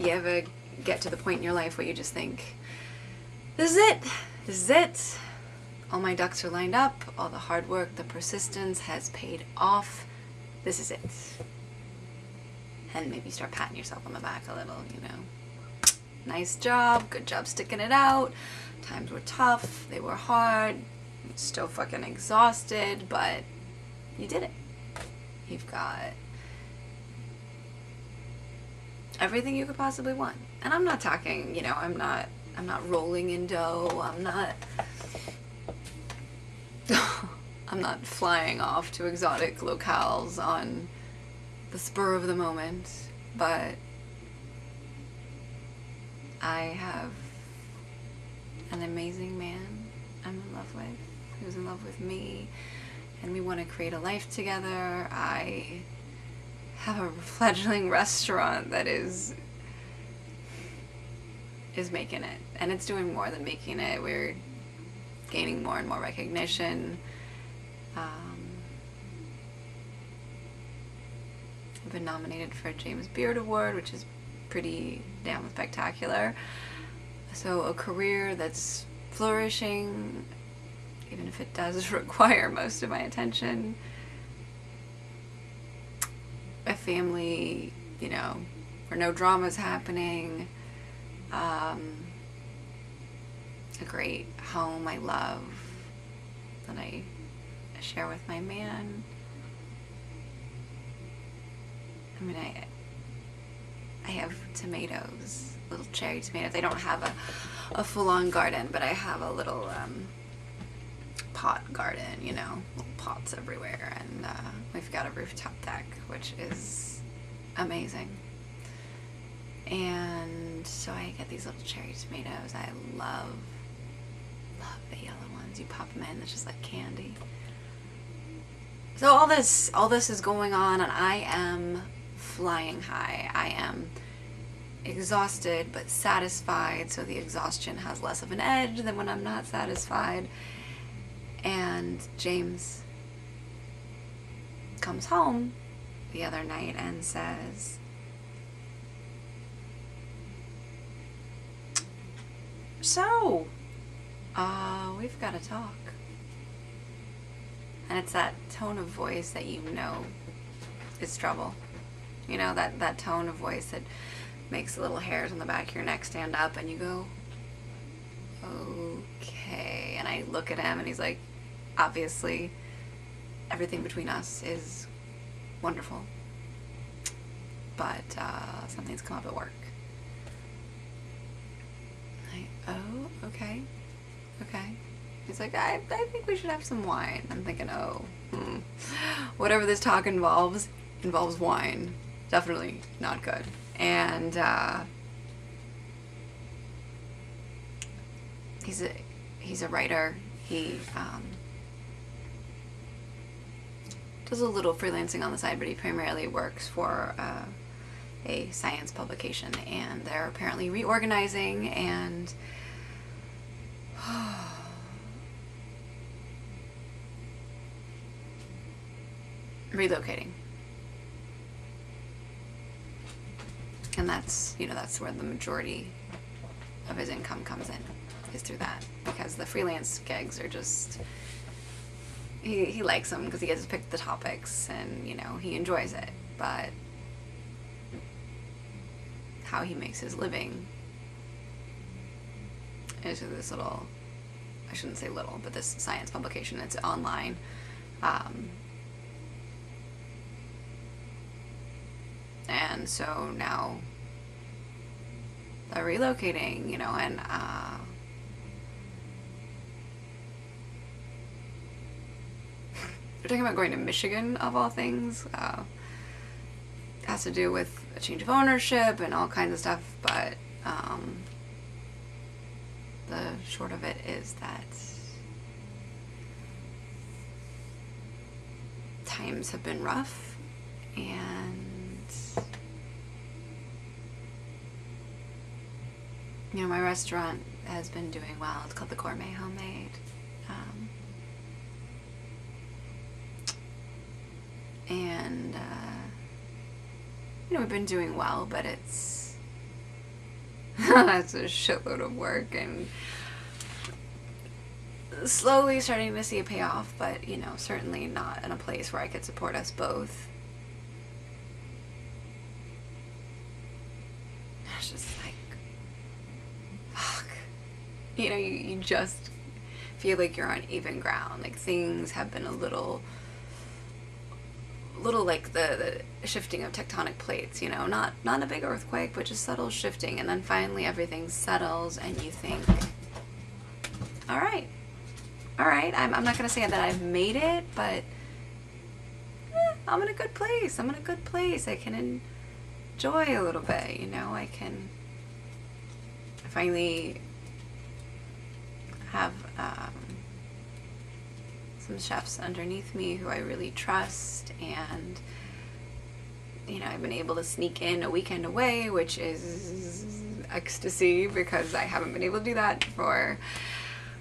You ever get to the point in your life where you just think, this is it, this is it. All my ducks are lined up, all the hard work, the persistence has paid off, this is it. And maybe start patting yourself on the back a little, you know. Nice job, good job sticking it out. Times were tough, they were hard, still fucking exhausted, but you did it. You've got everything you could possibly want. And I'm not talking, you know, I'm not rolling in dough, I'm not flying off to exotic locales on the spur of the moment, but I have an amazing man I'm in love with, who's in love with me, and we want to create a life together. I have a fledgling restaurant that is making it, and it's doing more than making it. We're gaining more and more recognition. I've been nominated for a James Beard Award, which is pretty damn spectacular. So a career that's flourishing, even if it does require most of my attention. A family, you know, where no drama's happening. A great home I love that I share with my man. I mean, I have tomatoes, little cherry tomatoes. I don't have a full-on garden, but I have a little pot garden, you know, little pots everywhere, and we've got a rooftop deck, which is amazing. And so I get these little cherry tomatoes. I love the yellow ones. You pop them in, it's just like candy. So all this is going on, and I am flying high. I am exhausted but satisfied, so the exhaustion has less of an edge than when I'm not satisfied. And James comes home the other night and says, so, we've got to talk. And it's that tone of voice that you know is trouble. You know, that tone of voice that makes the little hairs on the back of your neck stand up, and you go, okay. And I look at him, and he's like, obviously, everything between us is wonderful, but something's come up at work. Okay. He's like, I think we should have some wine. I'm thinking, whatever this talk involves wine. Definitely not good. And he's a writer. He does a little freelancing on the side, but he primarily works for a science publication, and they're apparently reorganizing and relocating. And that's where the majority of his income comes in, is through that, because the freelance gigs are just, he likes them because he gets to pick the topics, and you know, he enjoys it, but how he makes his living is through this little, I shouldn't say little, but this science publication. It's online. And so now they're relocating, you know, and we're talking about going to Michigan, of all things. It has to do with a change of ownership and all kinds of stuff, but the short of it is that times have been rough, and you know, my restaurant has been doing well. It's called the Gourmet Homemade. And you know, we've been doing well, but it's That's a shitload of work, and slowly starting to see a payoff, but, you know, certainly not in a place where I could support us both. It's just like, fuck. You know, you just feel like you're on even ground. Like, things have been a little like the shifting of tectonic plates, you know, not a big earthquake, but just subtle shifting, and then finally everything settles, and you think, all right, I'm not gonna say that I've made it, but I'm in a good place. I can enjoy a little bit, you know. I finally have some chefs underneath me who I really trust, and, you know, I've been able to sneak in a weekend away, which is ecstasy, because I haven't been able to do that for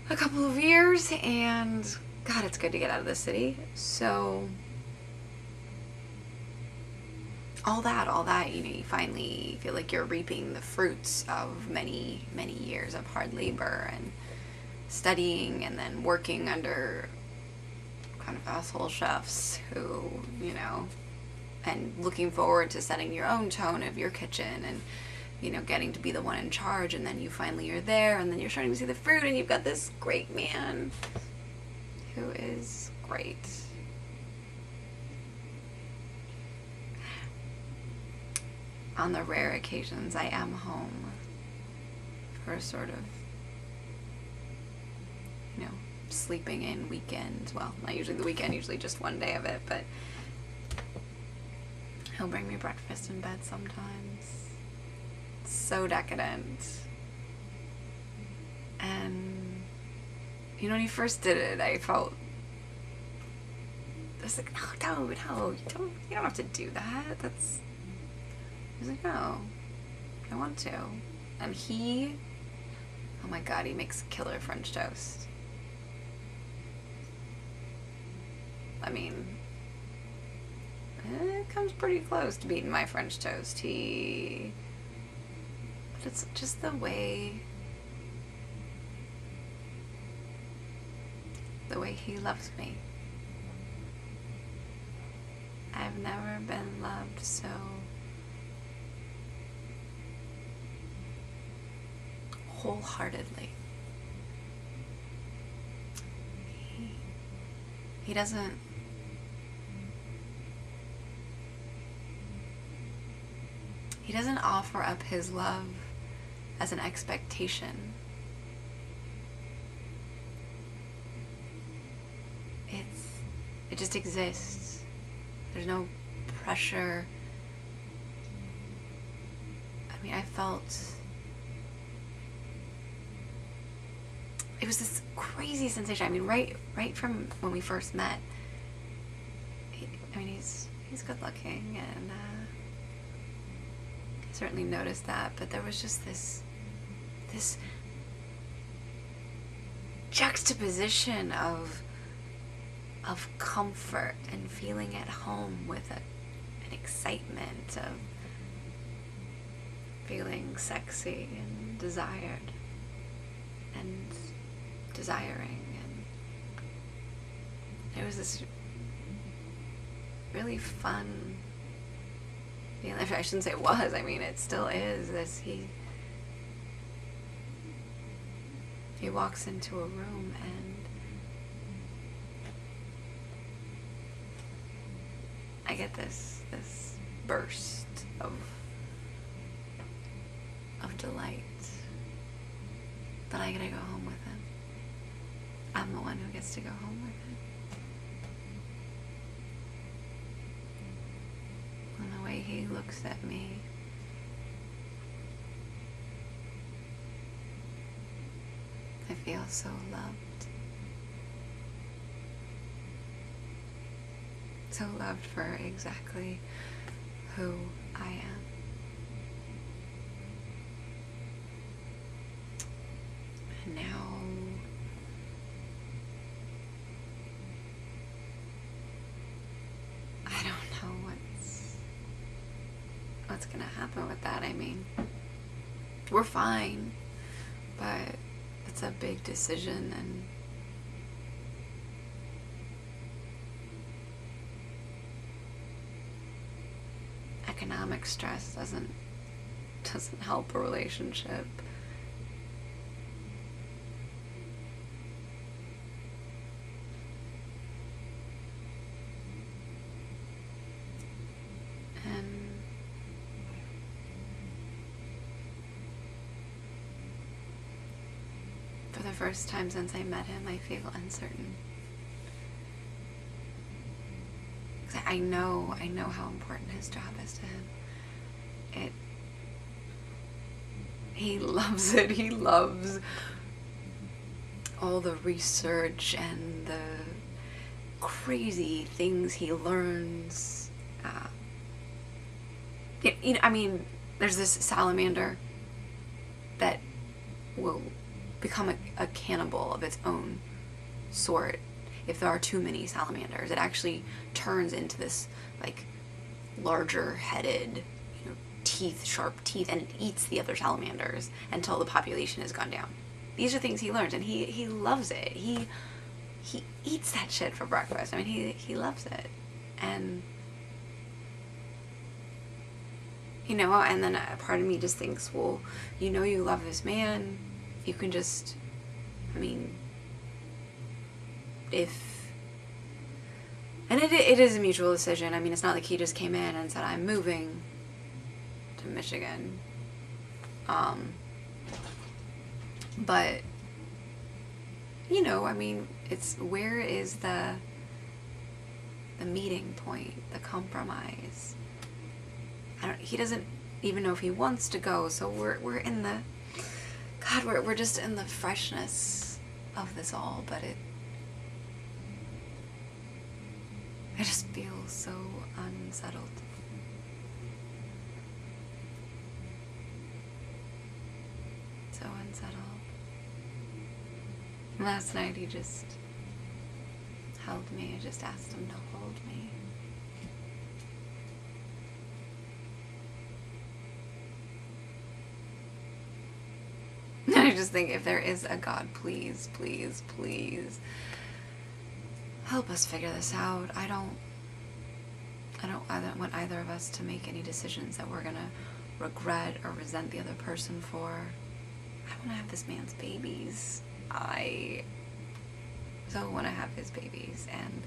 a couple of years, and God, it's good to get out of the city. So all that, you know, you finally feel like you're reaping the fruits of many years of hard labor and studying, and then working under kind of asshole chefs who, you know, and looking forward to setting your own tone of your kitchen, and, you know, getting to be the one in charge, and then you finally are there, and then you're starting to see the fruit, and you've got this great man who is great. On the rare occasions I am home for a sort of, you know, sleeping in weekend. Well, not usually the weekend, usually just one day of it, but he'll bring me breakfast in bed sometimes. It's so decadent. And, you know, when he first did it, I felt, I was like, no, you don't have to do that. I was like, no, I want to. And he, oh my God, he makes killer French toast. I mean, it comes pretty close to beating my French toast. But it's just the way he loves me. I've never been loved so wholeheartedly. He doesn't offer up his love as an expectation. It just exists. There's no pressure. I mean, I felt it was this crazy sensation. I mean, right from when we first met. He's good looking, and I certainly noticed that. But there was just this juxtaposition of comfort and feeling at home, with an excitement of feeling sexy and desired and desiring, and it was this really fun feeling. I shouldn't say it was, I mean, it still is. This he walks into a room, and I get this burst of delight that I get to go home with him. I'm the one who gets to go home with him. And the way he looks at me, I feel so loved. So loved for exactly who I am. And now I don't know what's gonna happen with that. I mean, we're fine, but it's a big decision, and economic stress doesn't help a relationship. And for the first time since I met him, I feel uncertain. I know how important his job is to him. He loves it. He loves all the research and the crazy things he learns. There's this salamander that will become a cannibal of its own sort. If there are too many salamanders, it actually turns into this like larger headed, sharp teeth, and it eats the other salamanders until the population has gone down. These are things he learns, and he loves it. He eats that shit for breakfast. I mean, he loves it. And and then a part of me just thinks, well, you love this man, you can just, it is a mutual decision. I mean, it's not like he just came in and said, I'm moving to Michigan. But, it's, where is the meeting point, the compromise? He doesn't even know if he wants to go, so we're in the, we're just in the freshness of this all, but I just feel so unsettled. So unsettled. Last night he just held me. I just asked him to hold me. I just think, if there is a God, please, please, please help us figure this out. I don't want either of us to make any decisions that we're gonna regret or resent the other person for. I want to have this man's babies. I so want to have his babies, and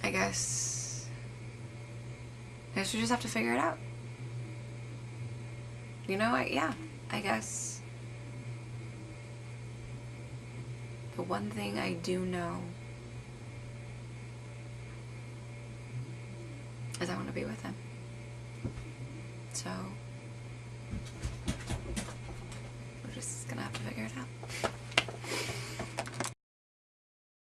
I guess we just have to figure it out. I guess the one thing I do know is I want to be with him. So we're just gonna have to figure it out.